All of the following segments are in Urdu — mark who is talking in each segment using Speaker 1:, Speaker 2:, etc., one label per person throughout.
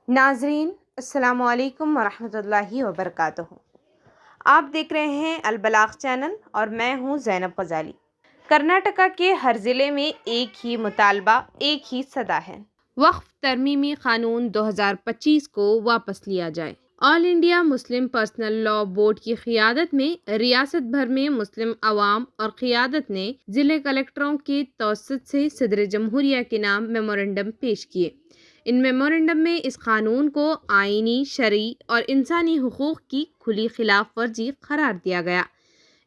Speaker 1: ناظرین السلام علیکم ورحمۃ اللہ وبرکاتہ۔ آپ دیکھ رہے ہیں البلاغ چینل اور میں ہوں زینب غزالی۔ کرناٹکا کے ہر ضلع میں ایک ہی مطالبہ، ایک ہی صدا ہے، وقف ترمیمی قانون 2025 کو واپس لیا جائے۔ All India Muslim Personal Law Board کی قیادت میں ریاست بھر میں مسلم عوام اور قیادت نے ضلع کلکٹروں کے توسط سے صدر جمہوریہ کے نام میمورنڈم پیش کیے۔ ان میمورنڈم میں اس قانون کو آئینی، شرعی اور انسانی حقوق کی کھلی خلاف ورزی قرار دیا گیا۔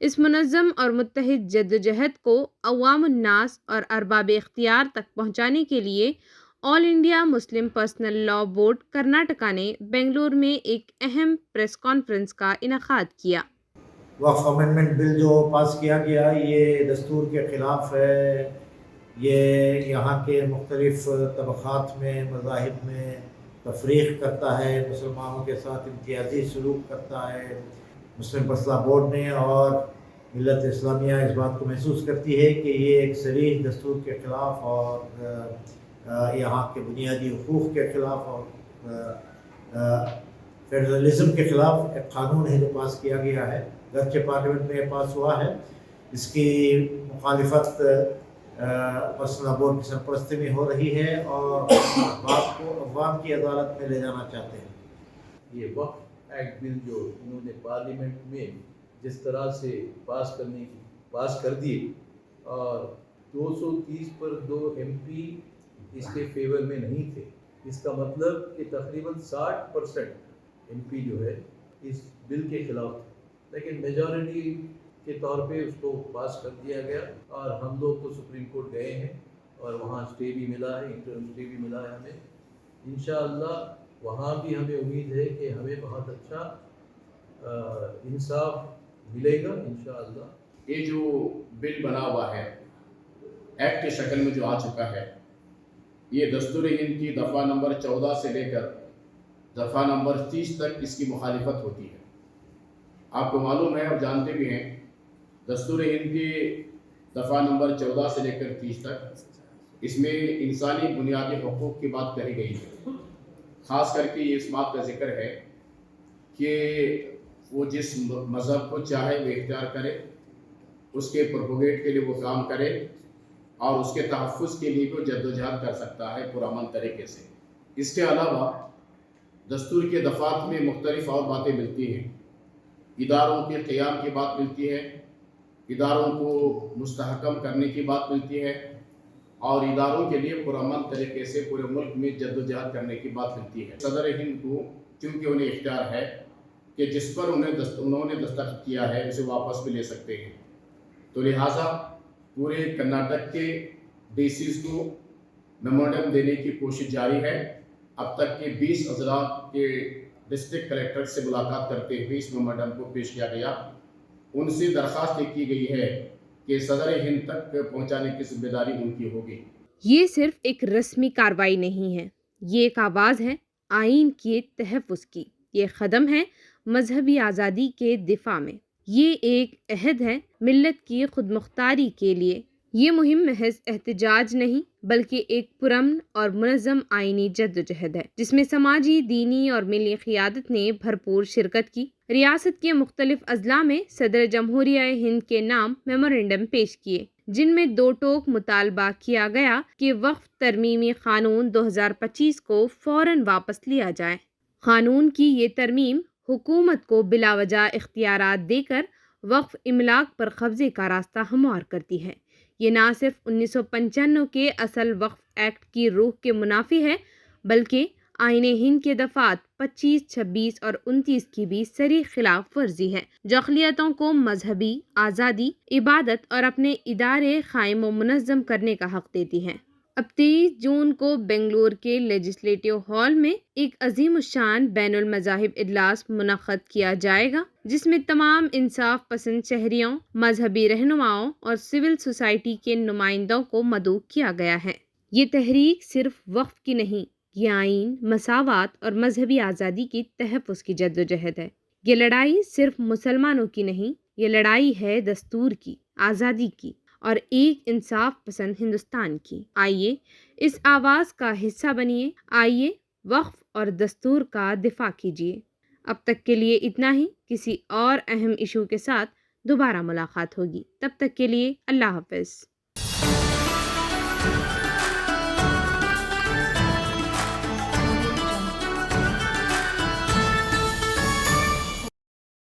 Speaker 1: اس منظم اور متحد جدوجہد کو عوام الناس اور ارباب اختیار تک پہنچانے کے لیے All India Muslim Personal Law Board Karnataka نے بنگلور میں ایک اہم پریس کانفرنس کا انعقاد کیا۔
Speaker 2: وقف امینڈمنٹ بل جو پاس کیا گیا یہ دستور کے خلاف ہے۔ یہ یہاں کے مختلف طبقات میں، مذاہب میں تفریق کرتا ہے، مسلمانوں کے ساتھ امتیازی سلوک کرتا ہے۔ مسلم پرسنل لاء بورڈ نے اور ملت اسلامیہ اس بات کو محسوس کرتی ہے کہ یہ ایک صریح دستور کے خلاف اور یہاں کے بنیادی حقوق کے خلاف اور فیڈرلزم کے خلاف ایک قانون ہے جو پاس کیا گیا ہے۔ گرچہ پارلیمنٹ میں پاس ہوا ہے، اس کی مخالفت پرسنل لاء بورڈ کی سرپرستی میں ہو رہی ہے اور بات کو عوام کی عدالت میں لے جانا چاہتے ہیں۔
Speaker 3: یہ وقف ایکٹ بل جو انہوں نے پارلیمنٹ میں جس طرح سے پاس کر دیے اور 230 پر 2 MP اس کے فیور میں نہیں تھے، اس کا مطلب کہ تقریباً 60% MP جو ہے اس بل کے خلاف تھے، لیکن میجورٹی کے طور پہ اس کو پاس کر دیا گیا اور ہم لوگ تو سپریم کورٹ گئے ہیں اور وہاں اسٹے بھی ملا ہے، انٹرم اسٹے بھی ملا ہے ہمیں۔ انشاءاللہ وہاں بھی ہمیں امید ہے کہ ہمیں بہت اچھا انصاف ملے گا انشاءاللہ۔
Speaker 4: یہ جو بل بنا ہوا ہے ایکٹ کی شکل میں جو آ چکا ہے، یہ دستور ہند کی دفعہ نمبر 14 سے لے کر دفعہ نمبر 30 تک اس کی مخالفت ہوتی ہے۔ آپ کو معلوم ہے اور جانتے بھی ہیں، دستور ہند کی دفعہ نمبر 14 سے لے کر 30 تک اس میں انسانی بنیادی حقوق کی بات کہی گئی ہے۔ خاص کر کے یہ اس بات کا ذکر ہے کہ وہ جس مذہب کو چاہے وہ اختیار کرے، اس کے پروپوگیٹ کے لیے وہ کام کرے اور اس کے تحفظ کے لیے بھی جدوجہد کر سکتا ہے پرامن طریقے سے۔ اس کے علاوہ دستور کے دفعات میں مختلف اور باتیں ملتی ہیں۔ اداروں کے قیام کی بات ملتی ہے، اداروں کو مستحکم کرنے کی بات ملتی ہے اور اداروں کے لیے پرامن طریقے سے پورے ملک میں جدوجہد کرنے کی بات ملتی ہے۔ صدر ہند کو چونکہ انہیں اختیار ہے کہ جس پر انہوں نے دستخط کیا ہے اسے واپس بھی لے سکتے ہیں، تو لہٰذا پورے کرناٹک کے ڈی سیز کو میمورنڈم دینے کی کوشش جاری ہے۔ اب تک کے 20 حضرات کے ڈسٹرکٹ کلیکٹر سے ملاقات کرتے ہوئے اس میمورنڈم کو پیش کیا گیا۔ ان سے درخواست کی گئی ہے کہ صدر ہند تک پہنچانے کی ذمہ داری ان کی ہوگی۔
Speaker 1: یہ صرف ایک رسمی کارروائی نہیں ہے، یہ ایک آواز ہے آئین کے تحفظ کی، یہ قدم ہے مذہبی آزادی کے دفاع میں، یہ ایک عہد ہے ملت کی خود مختاری کے لیے۔ یہ مہم محض احتجاج نہیں بلکہ ایک پرامن اور منظم آئینی جدوجہد ہے جس میں سماجی، دینی اور ملی قیادت نے بھرپور شرکت کی۔ ریاست کے مختلف اضلاع میں صدر جمہوریہ ہند کے نام میمورنڈم پیش کیے، جن میں 2 ٹوک مطالبہ کیا گیا کہ وقف ترمیمی قانون 2025 کو فوراً واپس لیا جائے۔ قانون کی یہ ترمیم حکومت کو بلا وجہ اختیارات دے کر وقف املاک پر قبضے کا راستہ ہموار کرتی ہے۔ یہ نہ صرف 1995 کے اصل وقف ایکٹ کی روح کے منافی ہے بلکہ آئین ہند کے دفعات 25، 26 اور 29 کی بھی صریح خلاف ورزی ہے، جو اقلیتوں کو مذہبی آزادی، عبادت اور اپنے ادارے قائم و منظم کرنے کا حق دیتی ہے۔ اب 23 جون کو بنگلور کے لیجسلیٹو ہال میں ایک عظیم الشان بین المذاہب اجلاس منعقد کیا جائے گا، جس میں تمام انصاف پسند شہریوں، مذہبی رہنماؤں اور سول سوسائٹی کے نمائندوں کو مدعو کیا گیا ہے۔ یہ تحریک صرف وقف کی نہیں، یہ آئین، مساوات اور مذہبی آزادی کی تحفظ کی جدوجہد ہے۔ یہ لڑائی صرف مسلمانوں کی نہیں، یہ لڑائی ہے دستور کی، آزادی کی اور ایک انصاف پسند ہندوستان کی۔ آئیے اس آواز کا حصہ بنیے، آئیے وقف اور دستور کا دفاع کیجیے۔ اب تک کے لیے اتنا ہی، کسی اور اہم ایشو کے ساتھ دوبارہ ملاقات ہوگی، تب تک کے لیے اللہ حافظ۔